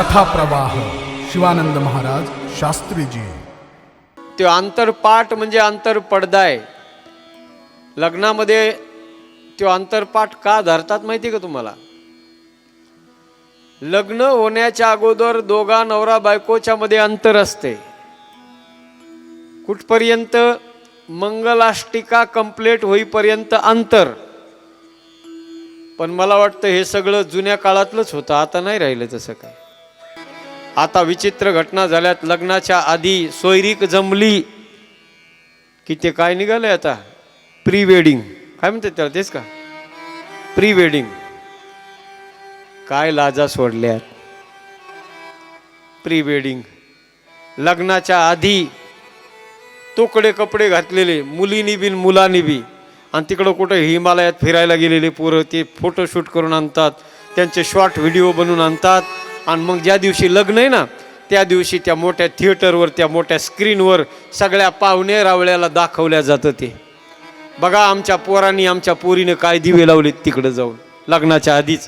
कथा प्रवाह शिवानंद महाराज शास्त्रीजी। तो आंतरपाठ म्हणजे आंतरपडदा आहे। लग्नामध्ये तो आंतरपाठ का धरतात माहिती का तुम्हाला? लग्न होण्याच्या अगोदर दोघा नवरा बायकोच्या मध्ये अंतर असते। कुठपर्यंत? मंगलाष्टिका कंप्लीट होईपर्यंत अंतर। पण मला वाटतं हे सगळं जुन्या काळातलंच होतं, आता नाही राहिलं तसं काय। आता विचित्र घटना झाल्यात। लग्नाच्या आधी सोयरीक जमली की ते काय निघालंय आता, प्री वेडिंग काय म्हणतात त्याला, तेच का प्री वेडिंग? काय लाजा सोडल्यात। प्री वेडिंग लग्नाच्या आधी तोकडे कपडे घातलेले मुलीनी बी मुलांनी बी, आणि तिकडं कुठं हिमालयात फिरायला गेलेले पोरं ते फोटोशूट करून आणतात, त्यांचे शॉर्ट व्हिडिओ बनवून आणतात। आणि मग ज्या दिवशी लग्न आहे ना त्या दिवशी त्या मोठ्या थिएटरवर त्या मोठ्या स्क्रीनवर सगळ्या पाहुणे रावळ्याला दाखवल्या जातं। ते बघा आमच्या पोरांनी आमच्या पोरीनं काय दिवे लावलेत तिकडं जाऊन लग्नाच्या आधीच।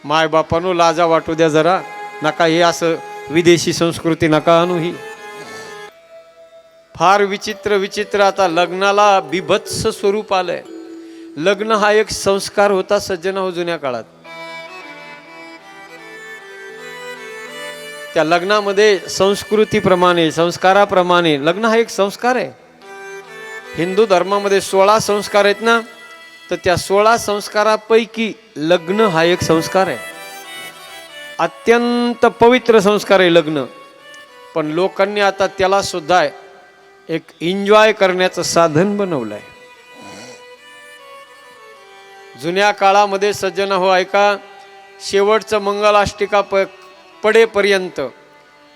माय बापानो लाजा वाटू द्या जरा, नका हे असं विदेशी संस्कृती नका आणू। ही फार विचित्र विचित्र आता लग्नाला बिभत्स स्वरूप आलंय। लग्न हा एक संस्कार होता सज्जन हो जुन्या काळात। त्या लग्नामध्ये संस्कृतीप्रमाणे संस्काराप्रमाणे लग्न हा एक संस्कार आहे। हिंदू धर्मामध्ये 16 संस्कार आहेत ना, तर त्या 16 संस्कारापैकी लग्न हा एक संस्कार आहे। अत्यंत पवित्र संस्कार आहे लग्न। पण लोकांनी आता त्याला सुद्धा एक एन्जॉय करण्याचं साधन बनवलंय। जुन्या काळामध्ये सज्जन हो ऐका, शेवटचं मंगलाष्टिका पडेपर्यंत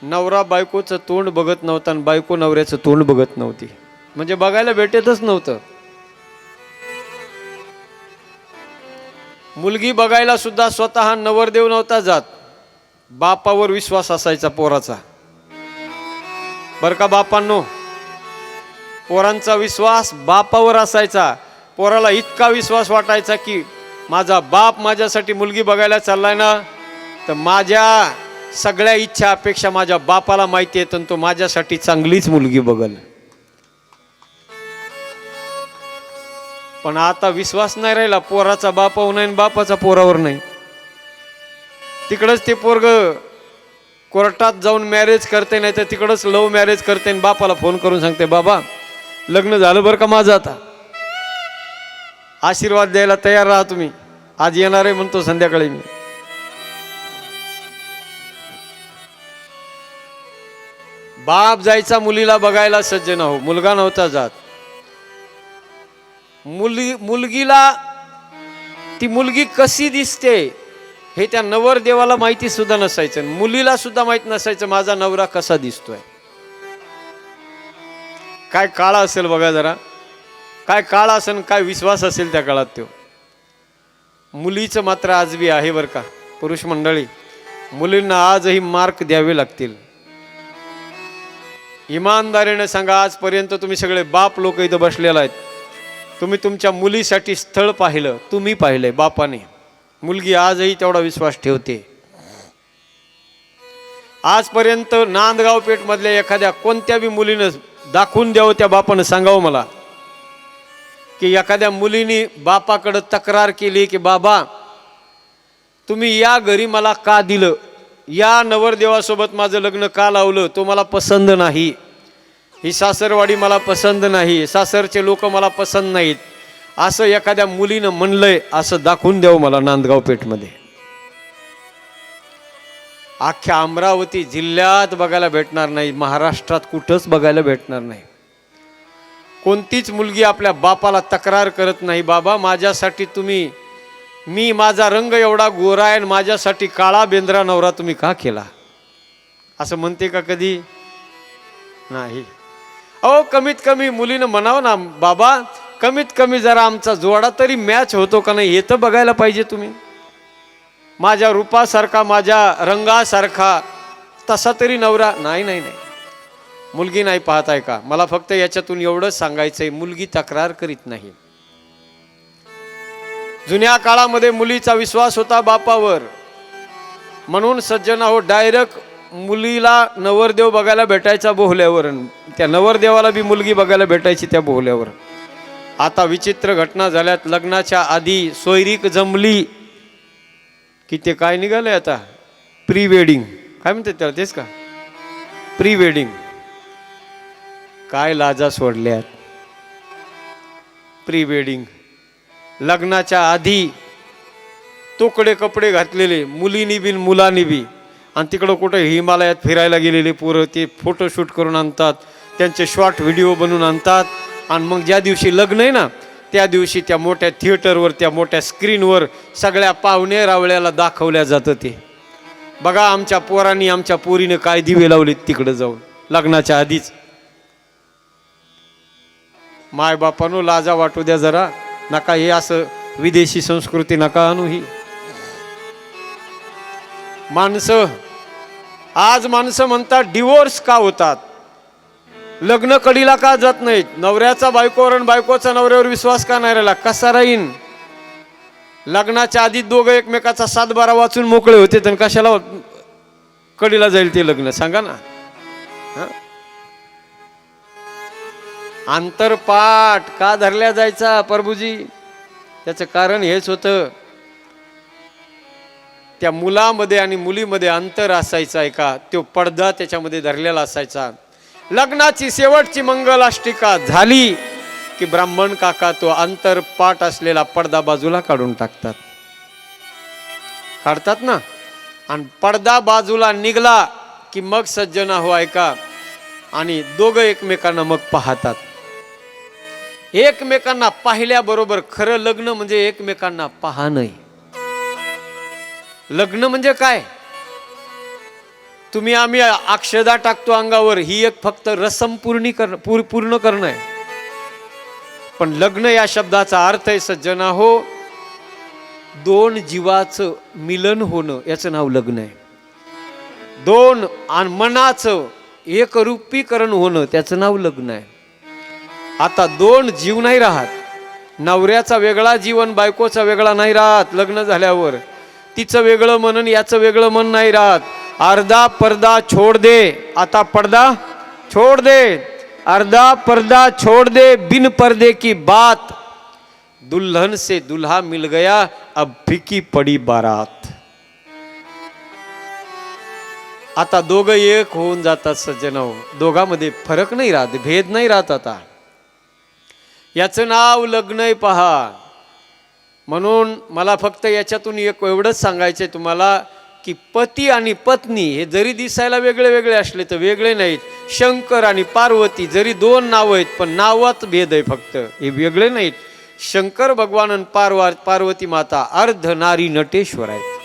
नवरा बायकोचं तोंड बघत नव्हता आणि बायको नवऱ्याचं तोंड बघत नव्हती, म्हणजे बघायला भेटतच नव्हतं। मुलगी बघायला सुद्धा स्वतः नवरदेव नव्हता जात, बापावर विश्वास असायचा पोराचा। बर का बापांनो, पोरांचा विश्वास बापावर असायचा। पोराला इतका विश्वास वाटायचा की माझा बाप माझ्यासाठी मुलगी बघायला चाललाय ना, तर माझ्या सगळ्या इच्छा अपेक्षा माझ्या बापाला माहिती आहे, तर तो माझ्यासाठी चांगलीच मुलगी बघल। पण आता विश्वास नाही राहिला, पोराचा बापावर नाही, बापाचा पोरावर नाही। तिकडच ते पोरग कोर्टात जाऊन मॅरेज करते, नाही तर तिकडच लव्ह मॅरेज करते आणि बापाला फोन करून सांगते, बाबा लग्न झालं बरं का माझं, आता आशीर्वाद द्यायला तयार राहा तुम्ही, आज येणार आहे म्हणतो संध्याकाळी मी। बाप जायचा मुलीला बघायला सज्जन हो, मुलगा नव्हता जात। मुलगीला ती मुलगी कशी दिसते हे त्या नवरदेवाला माहिती सुद्धा नसायचं, मुलीला सुद्धा माहित नसायचं माझा नवरा कसा दिसतोय। काय काळ असेल बघा जरा, काय काळ असेल, काय विश्वास असेल त्या काळात। तो मुलीचं मात्र आज बी आहे बरं का पुरुष मंडळी, मुलींना आजही मार्क द्यावे लागतील। इमानदारीने सांगा, आजपर्यंत तुम्ही सगळे बाप लोक इथं बसलेला आहेत, तुम्ही तुमच्या मुलीसाठी स्थळ पाहिलं, तुम्ही पाहिलंय बापाने, मुलगी आजही तेवढा विश्वास ठेवते। आजपर्यंत नांदगाव पेठ मधल्या एखाद्या कोणत्या बी मुलीनं दाखवून द्यावं, त्या बापानं सांगावं मला की एखाद्या मुलीने बापाकडे तक्रार केली की बाबा तुम्ही या घरी मला का दिलं, या नवरदेवासोबत माझं लग्न का लावलं, तो मला पसंत नाही, ही सासरवाडी मला पसंत नाही, सासरचे लोक मला पसंत नाहीत, असं एखाद्या मुलीनं म्हणलंय असं दाखवून द्यावं मला नांदगाव पेठमध्ये। अख्ख्या अमरावती जिल्ह्यात बघायला भेटणार नाही, महाराष्ट्रात कुठंच बघायला भेटणार नाही। कोणतीच मुलगी आपल्या बापाला तक्रार करत नाही, बाबा माझ्यासाठी तुम्ही, मी माझा रंग एवढा गोरा आहे, माझ्यासाठी काळा बेंद्रा नवरा तुम्ही का केला, असं म्हणते का कधी? नाही। अहो कमीत कमी मुलीनं म्हणावं ना, बाबा कमीत कमी जरा आमचा जोडा तरी मॅच होतो का नाही हे तर बघायला पाहिजे तुम्ही। माझ्या रूपासारखा, माझ्या रंगासारखा तसा तरी नवरा नाही। नाही नाही, मुलगी नाही पाहताय का? मला फक्त याच्यातून एवढंच सांगायचंय, मुलगी तक्रार करीत नाही। जुन्या काळामध्ये मुलीचा विश्वास होता बापावर, म्हणून सज्जना हो, डायरेक्ट मुलीला नवरदेव बघायला भेटायचा बोहल्यावर, त्या नवरदेवाला बी मुलगी बघायला भेटायची त्या बोहल्यावर. आता विचित्र घटना झाल्यात. लग्नाच्या आधी सोयरीक जमली की ते काय निघाले आता, प्री वेडिंग काय म्हणतात त्याला, तेच का प्री वेडिंग. काय लाजा सोडल्यात. प्री वेडिंग लग्नाच्या आधी तोकडे कपडे घातलेले मुलीनी बी मुलांनी बी, आणि तिकडं कुठं हिमालयात फिरायला गेलेले पोरं ते फोटोशूट करून आणतात, त्यांचे शॉर्ट व्हिडिओ बनवून आणतात. आणि मग ज्या दिवशी लग्न आहे ना त्या दिवशी त्या मोठ्या थिएटरवर, त्या मोठ्या स्क्रीनवर सगळ्या पाहुणे रावळ्याला दाखवल्या जातं. ते बघा आमच्या पोरांनी आमच्या पोरीने काय दिवे लावलेत तिकडं जाऊन लग्नाच्या आधीच. माय बापानो लाजा वाटू द्या जरा, नका हे असं विदेशी संस्कृती नका आणू. ही माणसं आज माणसं म्हणतात डिवोर्स का होतात, लग्न कडीला का जात नाहीत, नवऱ्याचा बायकोवर आणि बायकोचा नवऱ्यावर विश्वास का नाही राहिला, कसा राहीन. लग्नाच्या आधी दोघं एकमेकाचा 7-12 वाचून मोकळे होते, तर कशाला कडीला जाईल ते लग्न, सांगा ना. आंतरपाठ का धरल्या जायचा प्रभूजी, त्याचं कारण हेच होतं, त्या मुलामध्ये आणि मुलीमध्ये अंतर असायचा आहे का, तो पडदा त्याच्यामध्ये धरलेला असायचा. लग्नाची शेवटची मंगलाष्टिका झाली की ब्राह्मण काका तो अंतरपाठ असलेला पडदा बाजूला काढून काढतात ना. आणि पडदा बाजूला निघला की मग सज्जना हो ऐका, आणि दोघं एकमेकांना मग पाहतात. एकमेकांना पाहिल्याबरोबर खरं लग्न म्हणजे एकमेकांना पाहणं. लग्न म्हणजे काय, तुम्ही आम्ही अक्षदा टाकतो अंगावर, ही एक फक्त रसम पूर्ण करणं आहे. पण लग्न या शब्दाचा अर्थ आहे सज्जना हो, 2 जीवाचं मिलन होणं, याचं नाव लग्न आहे. 2 मनाचं एकरूपीकरण होणं, त्याचं नाव लग्न आहे. आता 2 जीव नाही राहत, नवऱ्याचा वेगळा जीवन बायकोचा वेगळा नाही राहत. लग्न झाल्यावर तिचं वेगळं मन आणि याचं वेगळं मन नाही राहत. अर्धा पर्दा छोड़ दे, आता पर्दा छोड़ दे, अर्धा पर्दा छोड़ दे, बिन पर्दे की बात, दुल्हन से दुल्हा मिल गया, अब फीकी पड़ी बारात. आता दोघं एक होऊन जातात सज्जनो, दोघांमध्ये फरक नाही राहत, भेद नाही राहत. आता याचं नाव लग्न आहे पहा. म्हणून मला फक्त याच्यातून एक एवढंच सांगायचंय तुम्हाला की पती आणि पत्नी हे जरी दिसायला वेगळे वेगळे असले तर वेगळे नाहीत. शंकर आणि पार्वती जरी 2 नावं आहेत पण नावात भेद आहे फक्त, हे वेगळे नाहीत. शंकर भगवान आणि पार्वती माता अर्ध नारी नटेश्वर आहेत.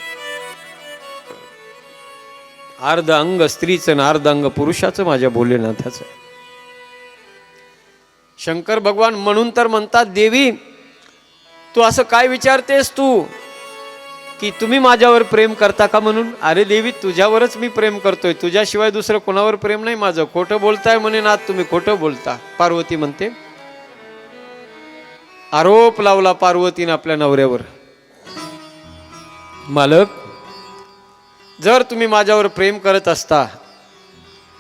अर्ध अंग स्त्रीचं आणि अर्ध अंग पुरुषाचं माझ्या भोलेनाथाचं. शंकर भगवान म्हणून तर म्हणतात, देवी तू असं काय विचारतेस तू की तुम्ही माझ्यावर प्रेम करता का म्हणून. अरे देवी तुझ्यावरच मी प्रेम करतोय, तुझ्याशिवाय दुसरं कोणावर प्रेम नाही माझं. खोटं बोलताय म्हणे नाथ तुम्ही, खोटं बोलता. पार्वती म्हणते, आरोप लावला पार्वतीने आपल्या नवऱ्यावर. मालक जर तुम्ही माझ्यावर प्रेम करत असता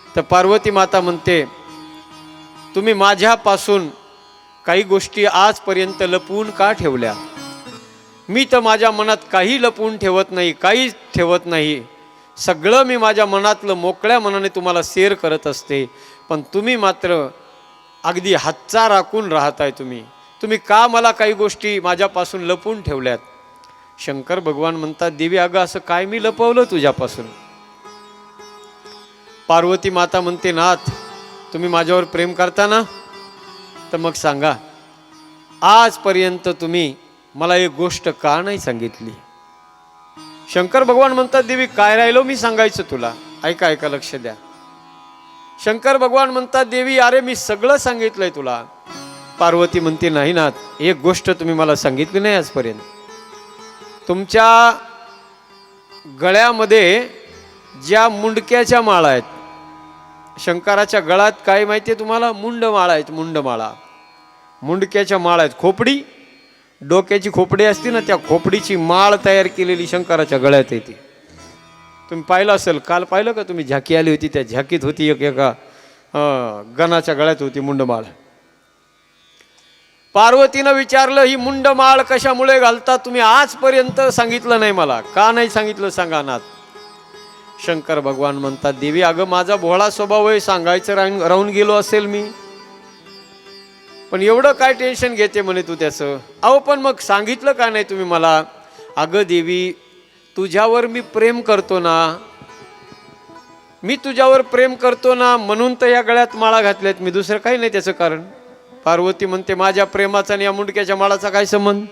तर पार्वती माता म्हणते तुम्ही माझ्यापासून काही गोष्टी आजपर्यंत लपवून का ठेवल्या. मी तर माझ्या मनात काही लपवून ठेवत नाही, काही ठेवत नाही. सगळं मी माझ्या मनातलं मोकळ्या मनाने तुम्हाला शेअर करत असते. पण तुम्ही मात्र अगदी हातचा राखून राहताय. तुम्ही का मला काही गोष्टी माझ्यापासून लपवून ठेवल्यात. शंकर भगवान म्हणतात, देवी अगं असं काय मी लपवलं तुझ्यापासून. पार्वती माता म्हणते, नाथ तुम्ही माझ्यावर प्रेम करता ना, तर मग सांगा आजपर्यंत तुम्ही मला एक गोष्ट का नाही सांगितली. शंकर भगवान म्हणतात, देवी काय राहिलो मी सांगायचं तुला. ऐका लक्ष द्या. शंकर भगवान म्हणतात, देवी अरे मी सगळं सांगितलंय तुला. पार्वती म्हणते, नाही नाथ एक गोष्ट तुम्ही मला सांगितली नाही आजपर्यंत. तुमच्या गळ्यामध्ये ज्या मुंडक्याच्या माळा आहेत, शंकराच्या गळ्यात काय माहितीये तुम्हाला, मुंडमाळा आहेत. मुंडक्याच्या माळा आहेत. खोपडी, डोक्याची खोपडी असते ना, त्या खोपडीची माळ तयार केलेली शंकराच्या गळ्यात येते. तुम्ही पाहिलं असेल, काल पाहिलं का तुम्ही? झाकी आली होती, त्या झाकीत होती एका गणाच्या गळ्यात होती मुंडमाळ. पार्वतीनं विचारलं, ही मुंडमाळ कशामुळे घालता तुम्ही? आजपर्यंत सांगितलं नाही मला. का नाही सांगितलं सांगा ना. शंकर भगवान म्हणतात, देवी अगं माझा भोळा स्वभाव आहे, सांगायचं राहून गेलो असेल मी, पण एवढं काय टेन्शन घेते म्हणे तू त्याचं. अहो पण मग सांगितलं का नाही तुम्ही मला? अगं देवी तुझ्यावर मी प्रेम करतो ना, मी तुझ्यावर प्रेम करतो ना, म्हणून तर या गळ्यात माळा घातल्यात मी, दुसरं काही नाही त्याचं कारण. पार्वती म्हणते, माझ्या प्रेमाचा आणि या मुंडक्याच्या माळाचा काय संबंध?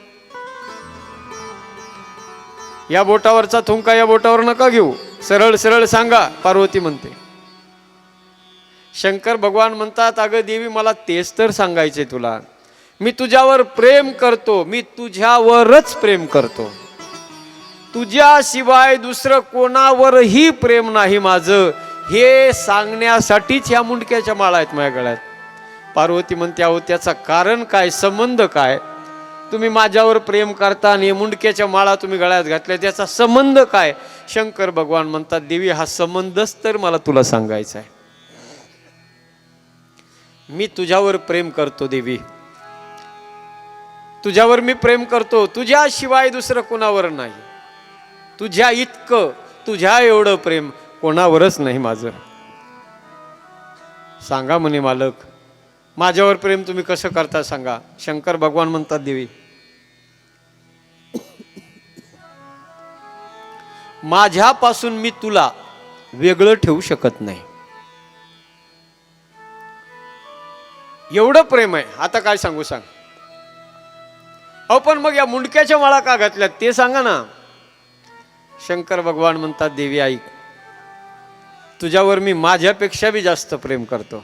या बोटावरचा थुंका या बोटावर नका घेऊ, सरळ सरळ सांगा, पार्वती म्हणते. शंकर भगवान म्हणतात, अगं देवी मला तेच तर सांगायचे तुला, मी तुझ्यावर प्रेम करतो, मी तुझ्यावरच प्रेम करतो, तुझ्याशिवाय दुसरं कोणावरही प्रेम नाही माझं, हे सांगण्यासाठीच ह्या मुंडक्याच्या माळा आहेत माझ्या गळ्यात. पार्वती म्हणते, अहो त्याचा कारण काय, संबंध काय? तुम्ही माझ्यावर प्रेम करता आणि मुंडक्याच्या माळा तुम्ही गळ्यात घातल्या, त्याचा संबंध काय? शंकर भगवान म्हणतात, देवी हा संबंधच तर मला तुला सांगायचा आहे. मी तुझ्यावर प्रेम करतो देवी, तुझ्यावर मी प्रेम करतो, तुझ्याशिवाय दुसरं कोणावर नाही. तुझ्या इतकं, तुझ्या एवढं प्रेम कोणावरच नाही माझं. सांगा म्हणे मालक, माझ्यावर प्रेम तुम्ही कसं करता सांगा. शंकर भगवान म्हणतात, देवी माझ्यापासून मी तुला वेगळं ठेवू शकत नाही, एवढं प्रेम आहे. आता काय सांगू सांग. अहो पण मग या मुंडक्याच्या माळा का घातल्यात ते सांगा ना. शंकर भगवान म्हणतात, देवी ऐक, तुझ्यावर मी माझ्यापेक्षा बी जास्त प्रेम करतो,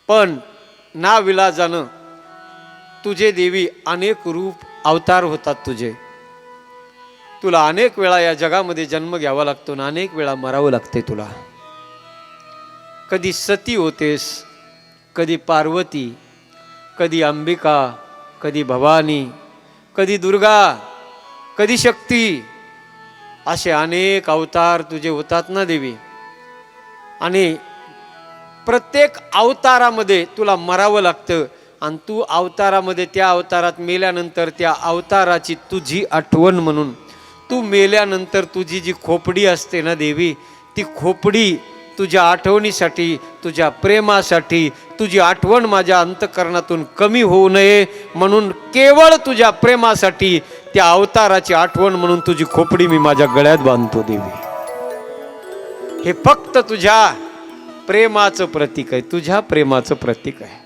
पण नाविलाजानं तुझे देवी अनेक रूप अवतार होतात तुझे, तुला अनेक वेळा या जगामध्ये जन्म घ्यावा लागतो ना, अनेक वेळा मरावं लागते तुला. कधी सती होतेस, कधी पार्वती, कधी अंबिका, कधी भवानी, कधी दुर्गा, कधी शक्ती, असे अनेक अवतार तुझे होतात ना देवी. आणि प्रत्येक अवतारामध्ये तुला मरावं लागतं, आणि तू अवतारामध्ये त्या अवतारात मेल्यानंतर त्या अवताराची तुझी आठवण म्हणून, तू मेल्यानंतर तुझी जी खोपडी असते ना देवी, ती खोपडी तुझ्या आठवणीसाठी, तुझ्या प्रेमासाठी, तुझी आठवण माझ्या अंतःकरणातून कमी होऊ नये म्हणून, केवळ तुझ्या प्रेमासाठी त्या अवताराची आठवण म्हणून तुझी खोपडी मी माझ्या गळ्यात बांधतो देवी. हे फक्त तुझ्या प्रेमाचं प्रतीक आहे, तुझ्या प्रेमाचं प्रतीक आहे.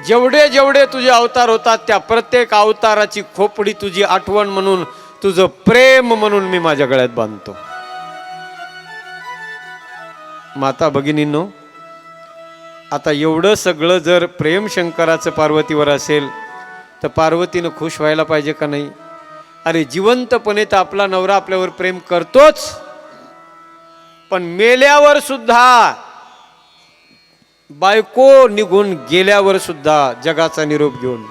जेवढे जेवढे तुझे अवतार होतात त्या प्रत्येक अवताराची खोपडी तुझी आठवण म्हणून, तुझं प्रेम म्हणून मी माझ्या गळ्यात बांधतो. माता भगिनींनो, आता एवढं सगळं जर प्रेम शंकराचं पार्वतीवर असेल तर पार्वतीनं खुश व्हायला पाहिजे का नाही? अरे जिवंतपणे तर आपला नवरा आपल्यावर प्रेम करतोच, पण मेल्यावर सुद्धा, बायको निघून गेल्यावर सुद्धा जगाचा निरोप घेऊन,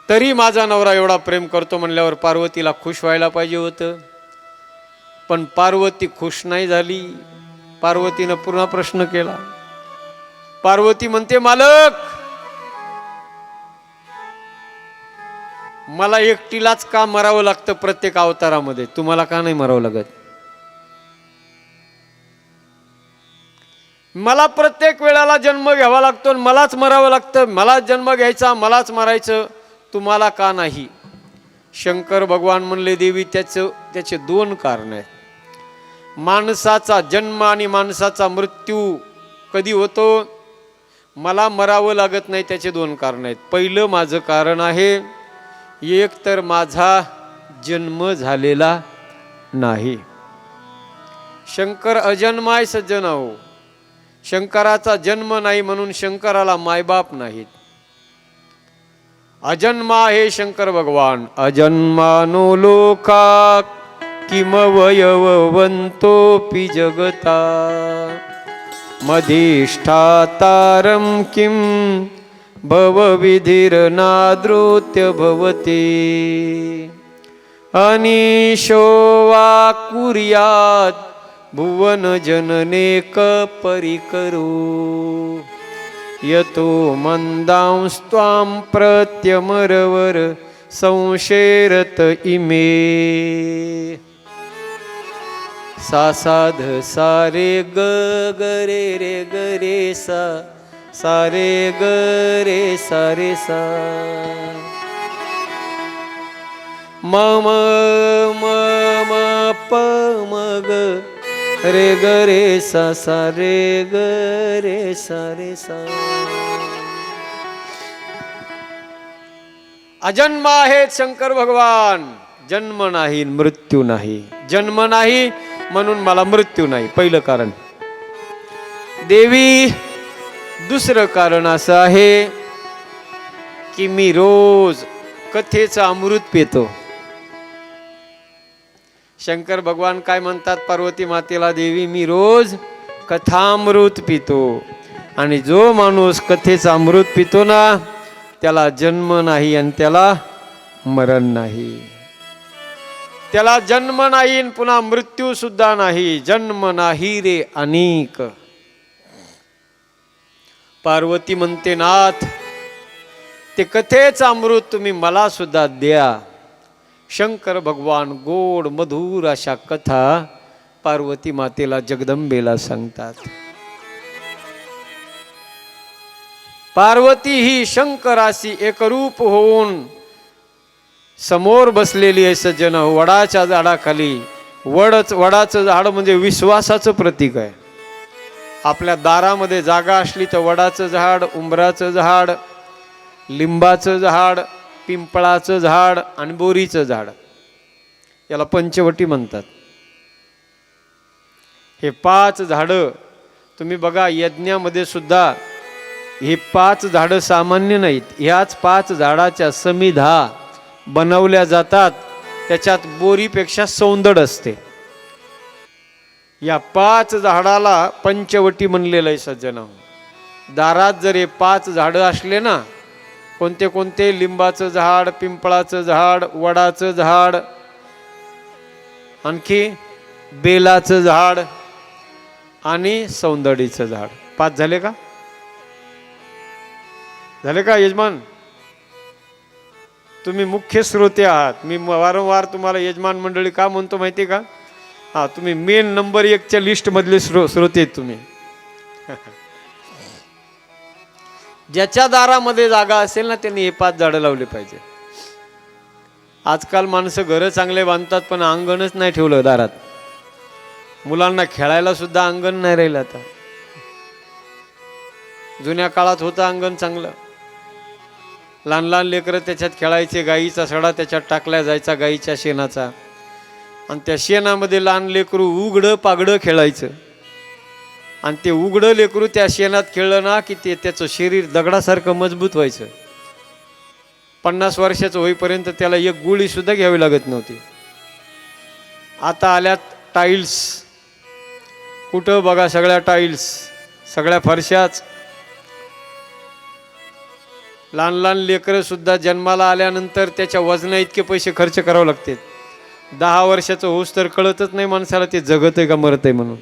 तरी माझा नवरा एवढा प्रेम करतो म्हणल्यावर पार्वतीला खुश व्हायला पाहिजे होतं. पण पार्वती खुश नाही झाली. पार्वतीनं पुन्हा प्रश्न केला. पार्वती म्हणते, मालक मला एकटीलाच का मरावं लागतं प्रत्येक अवतारामध्ये, तुम्हाला का नाही मरावं लागत? मला प्रत्येक वेळेला जन्म घ्यावा लागतो, मलाच मरावं लागतं, मलाच जन्म घ्यायचा, मलाच मरायचं, तुम्हाला का नाही? शंकर भगवान म्हणले, देवी त्याचे दोन कारण आहेत. माणसाचा जन्म आणि माणसाचा मृत्यू कधी होतो, मला मरावं लागत नाही, त्याचे दोन कारण आहेत. पहिलं माझं कारण आहे, एक तर माझा जन्म झालेला नाही. शंकर अजन्माय सज्जन हो, शंकराचा जन्म नाही म्हणून शंकराला मायबाप नाहीत. अजन्मा हे शंकर भगवान. अजन्मानो लोका किमवयववन्तोऽपि जगता मधिष्ठातारं किं भवविधिर्नादृत्य भवति. अनिशो वा कुर्यात भुवन जननेक परिकरो यतो मंदांस्त्वां प्रत्यमरवर संशेरत इमे सा साध सारे ग रे रे ग रे सा सारे ग रे सारे सा म म म म प म ग रे ग रे सा सा रे ग रे सा रे सा. अजन्म आहेत शंकर भगवान, जन्म नाही मृत्यू नाही. जन्म नाही म्हणून मला मृत्यू नाही, पहिलं कारण. देवी दुसरं कारण असं आहे की मी रोज कथेचं अमृत पितो. शंकर भगवान काय म्हणतात पार्वती मातेला, देवी मी रोज कथामृत पितो. आणि जो माणूस कथेचं अमृत पितो ना त्याला जन्म नाही आणि त्याला मरण नाही. त्याला जन्म नाही पुन्हा मृत्यू सुद्धा नाही. जन्म नाही रे अनेक. पार्वती म्हणते नाथ ते कथेचं अमृत तुम्ही मला सुद्धा द्या. शंकर भगवान गोड मधुर अशा कथा पार्वती मातेला जगदंबेला सांगतात. पार्वती ही शंकराशी एकरूप होऊन समोर बसलेली आहे सज्जन. वडाच्या झाडाखाली. वडाचं झाड म्हणजे विश्वासाचं प्रतीक आहे. आपल्या दारामध्ये जागा असली तर वडाचं झाड, उंबराचं झाड, लिंबाचं झाड, पिंपळाचं झाड आणि बोरीचं झाड याला पंचवटी म्हणतात. हे 5 झाडं तुम्ही बघा यज्ञामध्ये सुद्धा हे 5 झाडं सामान्य नाहीत. ह्याच 5 झाडाच्या समिधा बनवल्या जातात. त्याच्यात बोरीपेक्षा सौंदड असते. या 5 झाडाला पंचवटी म्हणलेलं आहे सज्जन. दारात जर हे 5 झाडं असले ना, कोणते कोणते, लिंबाचं झाड, पिंपळाचं झाड, वडाचं झाड, आणखी बेलाचं झाड आणि सौंदडीचं झाड. 5 झाले का? झाले का यजमान? तुम्ही मुख्य श्रोते आहात. मी वारंवार तुम्हाला यजमान मंडळी का म्हणतो माहिती का? हा, तुम्ही मेन नंबर 1च्या लिस्ट मधले श्रोते आहेत तुम्ही. ज्याच्या दारामध्ये जागा असेल ना त्यांनी हे 5 झाडं लावली पाहिजे. आजकाल माणसं घरं चांगले बांधतात पण अंगणच नाही ठेवलं दारात. मुलांना खेळायला सुद्धा अंगण नाही राहिलं आता. जुन्या काळात होतं अंगण चांगलं. लहान लहान लेकरं त्याच्यात खेळायचे. गाईचा सडा त्याच्यात टाकला जायचा गाईच्या शेणाचा. आणि त्या शेणामध्ये लहान लेकरू उघडं पागडं खेळायचं. आणि ते उघडं लेकरू त्या शेणात खेळलं ना की ते त्याचं शरीर दगडासारखं मजबूत व्हायचं. 50 वर्षाचं होईपर्यंत त्याला एक गोळी सुद्धा घ्यावी लागत नव्हती. आता आल्यात टाईल्स. कुठं बघा सगळ्या टाईल्स, सगळ्या फरशाच. लहान लहान लेकरं सुद्धा जन्माला आल्यानंतर त्याच्या वजना इतके पैसे खर्च करावे लागतात. 10 वर्षाचं होऊस तर कळतच नाही माणसाला ते जगत आहे का मरत आहे म्हणून.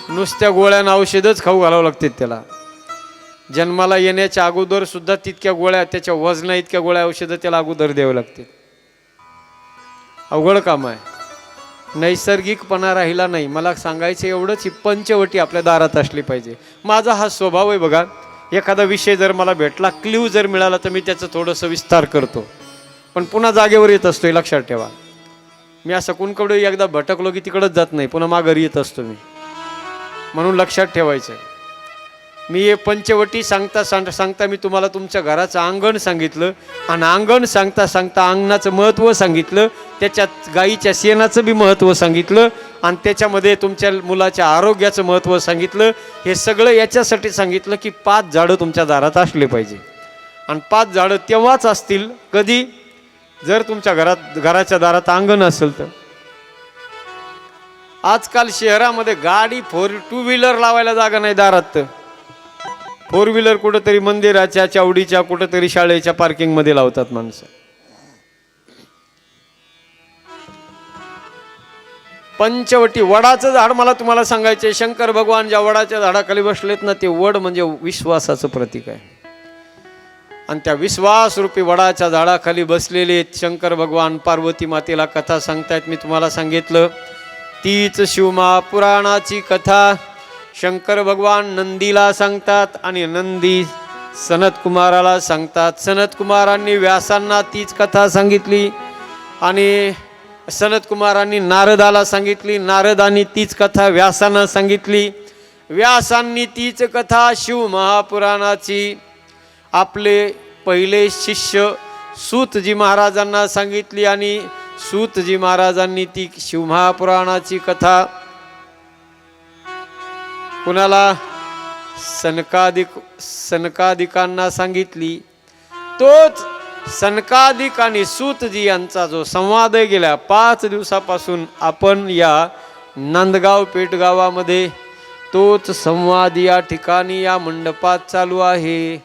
नुसत्या गोळ्यानं औषधच खाऊ घालावं लागतात त्याला. जन्माला येण्याच्या अगोदर सुद्धा तितक्या गोळ्या, त्याच्या वजना इतक्या गोळ्या औषधं त्याला अगोदर द्यावे लागते. अवघड काम आहे. नैसर्गिकपणा राहिला नाही. मला सांगायचं एवढंच, ही पंचवटी आपल्या दारात असली पाहिजे. माझा हा स्वभाव आहे बघा. एखादा विषय जर मला भेटला, क्ल्यू जर मिळाला तर मी त्याचं थोडंसं विस्तार करतो, पण पुन्हा जागेवर येत असतो. हे लक्षात ठेवा. मी असं कुणकडे एकदा भटकलो की तिकडंच जात नाही, पुन्हा माघारी येत असतो मी. म्हणून लक्षात ठेवायचं. मी हे पंचवटी सांगता मी तुम्हाला तुमच्या घराचं अंगण सांगितलं. आणि अंगण सांगता अंगणाचं महत्त्व सांगितलं. त्याच्यात गाईच्या शेणाचं बी महत्त्व सांगितलं. आणि त्याच्यामध्ये तुमच्या मुलाच्या आरोग्याचं महत्त्व सांगितलं. हे सगळं याच्यासाठी सांगितलं की 5 झाडं तुमच्या दारात असले पाहिजे. आणि 5 झाडं तेव्हाच असतील कधी, जर तुमच्या घराच्या दारात अंगण असेल तर. आजकाल शहरामध्ये गाडी 2 व्हीलर लावायला जागा नाही दारात. तर 4 व्हीलर कुठंतरी मंदिराच्या, चावडीच्या, कुठंतरी शाळेच्या पार्किंगमध्ये लावतात माणसं. पंचवटी वडाचं झाड मला तुम्हाला सांगायचे, शंकर भगवान ज्या वडाच्या झाडाखाली बसलेत ना, ते वड म्हणजे विश्वासाचं प्रतीक आहे. आणि त्या विश्वास रूपी वडाच्या झाडाखाली बसलेले शंकर भगवान पार्वती मातेला कथा सांगतायत. मी तुम्हाला सांगितलं तीच शिवमहापुराणाची कथा शंकर भगवान नंदीला सांगतात आणि नंदी सनत कुमाराला सांगतात. सनत कुमारांनी व्यासांना तीच कथा सांगितली आणि सनत कुमारांनी नारदाला सांगितली. नारदांनी तीच कथा व्यासांना सांगितली. व्यासांनी तीच कथा शिवमहापुराणाची आपले पहिले शिष्य सूतजी महाराजांना सांगितली आणि सूतजी महाराजांनी ती शिवमहापुराणाची कथा कुणाला सनकादिकांना सांगितली. तोच सनकादिक आणि सूतजी यांचा जो संवाद आहे, गेल्या 5 दिवसापासून आपण या नांदगाव पेठ गावामध्ये तोच संवाद या ठिकाणी या मंडपात चालू आहे.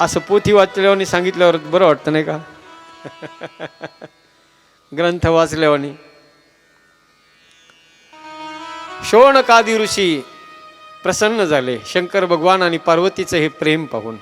असं पोथी वाचल्यावर सांगितल्यावर बरं वाटतं नाही का? ग्रंथ वाचल्यावर. शौनकादी ऋषी प्रसन्न झाले शंकर भगवान आणि पार्वतीचं हे प्रेम पाहून.